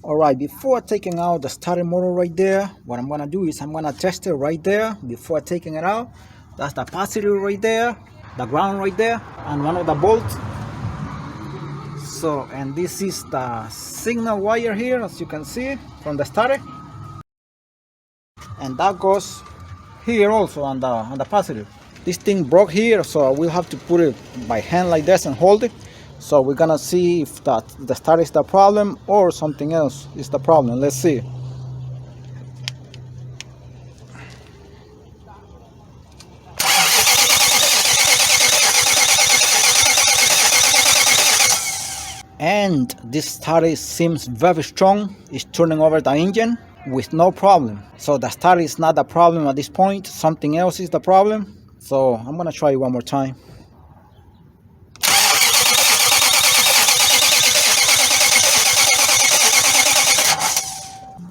Alright, before taking out the starter motor right there, what I'm gonna do is I'm gonna test it right there before taking it out. That's the positive right there, the ground right there, and one of the bolts. So, and this is the signal wire here, as you can see from the starter, and that goes here also on the positive. This thing broke here, so we'll have to put it by hand like this and hold it. So we're gonna see if the starter is the problem or something else is the problem. Let's see. And this starter seems very strong. It's turning over the engine with no problem. So the starter is not the problem at this point. Something else is the problem. So I'm gonna try it one more time.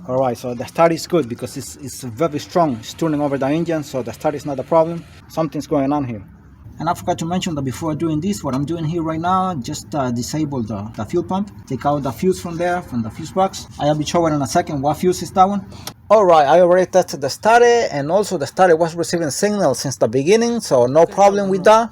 Alright, so the start is good because it's very strong. It's turning over the engine, so the start is not the problem. Something's going on here. And I forgot to mention that before doing this, what I'm doing here right now, just disable the fuel pump. Take out the fuse from there, from the fuse box. I'll be showing in a second what fuse is that one. Alright, I already tested the starter, and also the starter was receiving signals since the beginning, so no problem with that.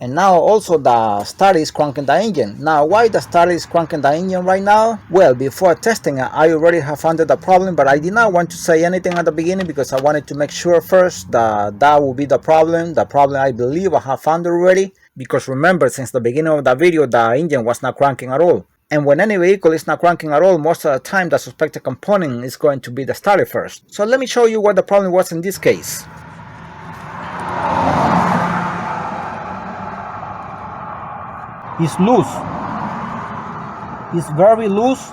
And now also the starter is cranking the engine. Now why the starter is cranking the engine right now? Well, before testing it, I already have found the problem, but I did not want to say anything at the beginning because I wanted to make sure first that will be the problem I believe I have found already. Because remember, since the beginning of the video, the engine was not cranking at all. And when any vehicle is not cranking at all, most of the time the suspected component is going to be the starter first. So let me show you what the problem was in this case. It's loose. It's very loose.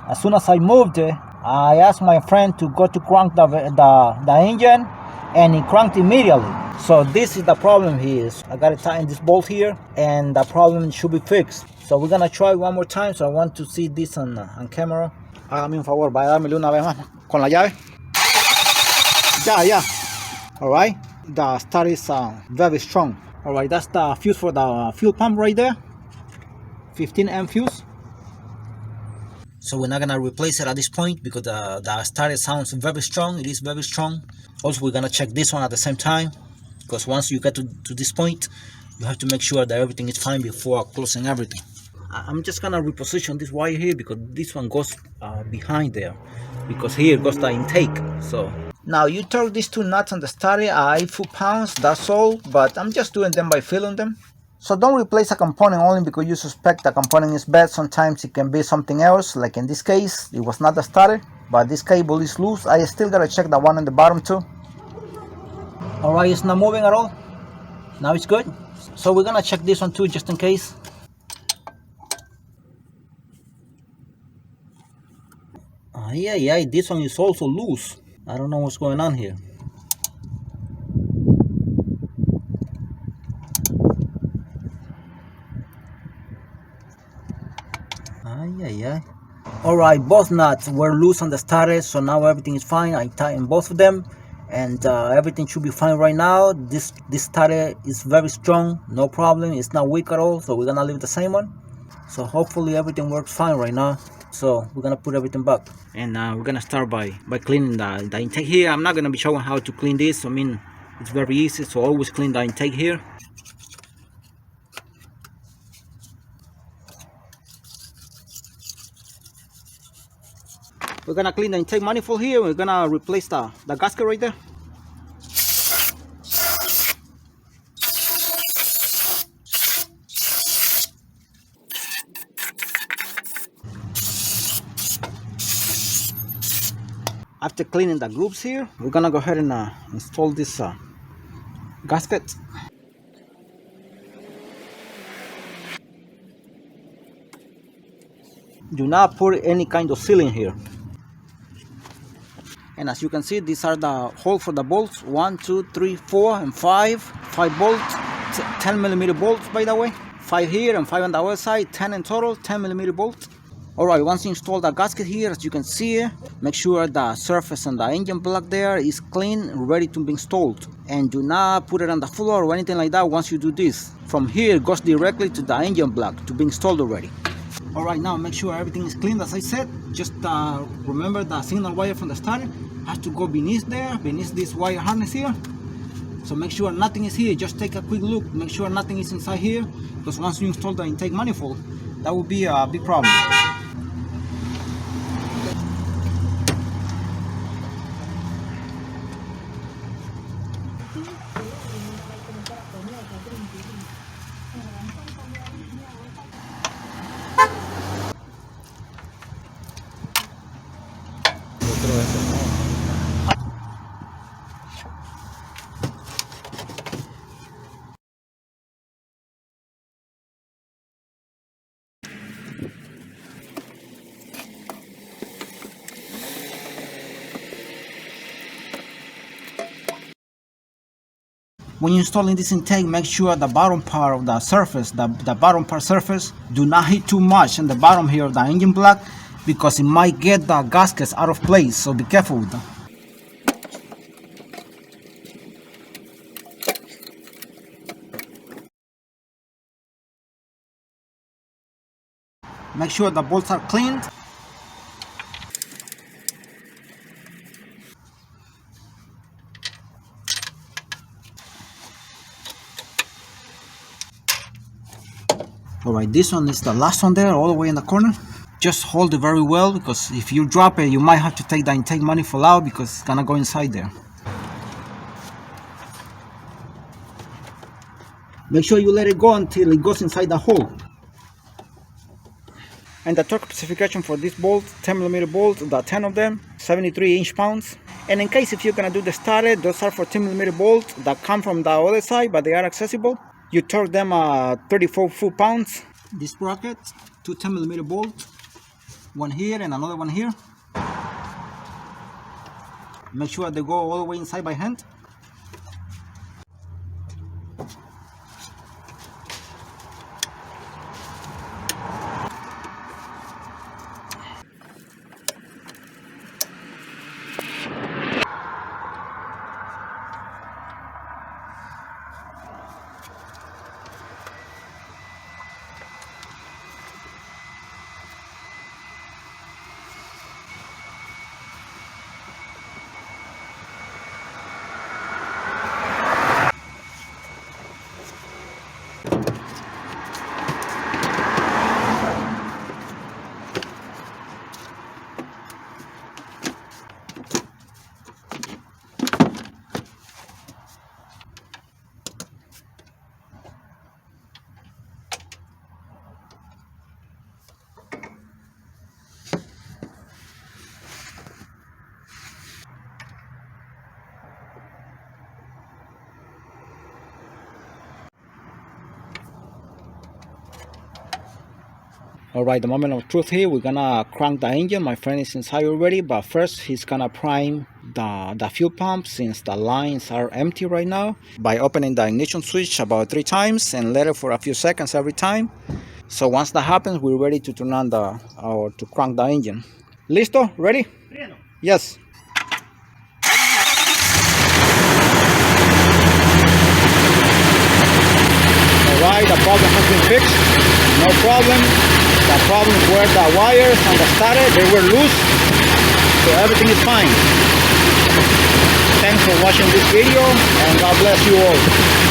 As soon as I moved it, I asked my friend to go to crank the engine, and he cranked immediately. So this is the problem here. I gotta tighten this bolt here, and the problem should be fixed. So we're gonna try one more time. So I want to see this on camera. Hágame un favor, vaya a dármelo una vez más con la llave. Ya. Alright. The start is very strong. Alright, that's the fuse for the fuel pump right there. 15 amp fuse. So we're not gonna replace it at this point because the starter sounds very strong. It is very strong. Also, we're gonna check this one at the same time, because once you get to this point, you have to make sure that everything is fine before closing everything. I'm just gonna reposition this wire here because this one goes behind there, because here goes the intake. So now you torque these two nuts on the starter at 8 foot-pounds, that's all, but I'm just doing them by feeling them. So don't replace a component only because you suspect the component is bad. Sometimes it can be something else, like in this case, it was not the starter, but this cable is loose. I still gotta check the one on the bottom too. Alright, it's not moving at all. Now it's good. So we're gonna check this one too, just in case. Yeah, this one is also loose. I don't know what's going on here. Yeah. Alright, both nuts were loose on the starter, so now everything is fine. I tightened both of them, and everything should be fine right now. This starter is very strong, no problem. It's not weak at all, so we're gonna leave the same one. So hopefully everything works fine right now. So we're gonna put everything back, and we're gonna start by cleaning the intake here. I'm not gonna be showing how to clean this. I mean, it's very easy, so always clean the intake here. We're gonna clean the intake manifold here. We're gonna replace the gasket right there. After cleaning the grooves here, we're gonna go ahead and install this gasket. Do not put any kind of sealing here. And as you can see, these are the holes for the bolts. 1, 2, 3, 4, and 5. 5 bolts, 10mm bolts by the way. 5 here and 5 on the other side, 10 in total, 10mm bolts. Alright, once you install the gasket here, as you can see, make sure the surface and the engine block there is clean, ready to be installed. And do not put it on the floor or anything like that once you do this. From here, it goes directly to the engine block to be installed already. Alright, now make sure everything is clean as I said. Just remember the signal wire from the starter has to go beneath there, beneath this wire harness here. So make sure nothing is here. Just take a quick look, make sure nothing is inside here, because once you install the intake manifold, that will be a big problem. When you're installing this intake, make sure the bottom part of the surface, the bottom part surface, do not hit too much in the bottom here of the engine block, because it might get the gaskets out of place, so be careful with them. Make sure the bolts are cleaned. Alright, this one is the last one there, all the way in the corner. Just hold it very well, because if you drop it, you might have to take the intake manifold out because it's gonna go inside there. Make sure you let it go until it goes inside the hole. And the torque specification for this bolt, 10mm bolts, the 10 of them, 73 inch-pounds. And in case if you're gonna do the starter, those are 14mm bolts that come from the other side, but they are accessible. You torque them 34 foot-pounds. This sprocket, 2 10mm bolts, one here and another one here. Make sure they go all the way inside by hand. Alright, the moment of truth here, we're gonna crank the engine. My friend is inside already, but first he's gonna prime the fuel pump, since the lines are empty right now, by opening the ignition switch about 3 times and let it for a few seconds every time. So once that happens, we're ready to turn on to crank the engine. Listo? Ready? Yes. Alright, the problem has been fixed. No problem. The problem were the wires on the starter, they were loose, so everything is fine. Thanks for watching this video, and God bless you all.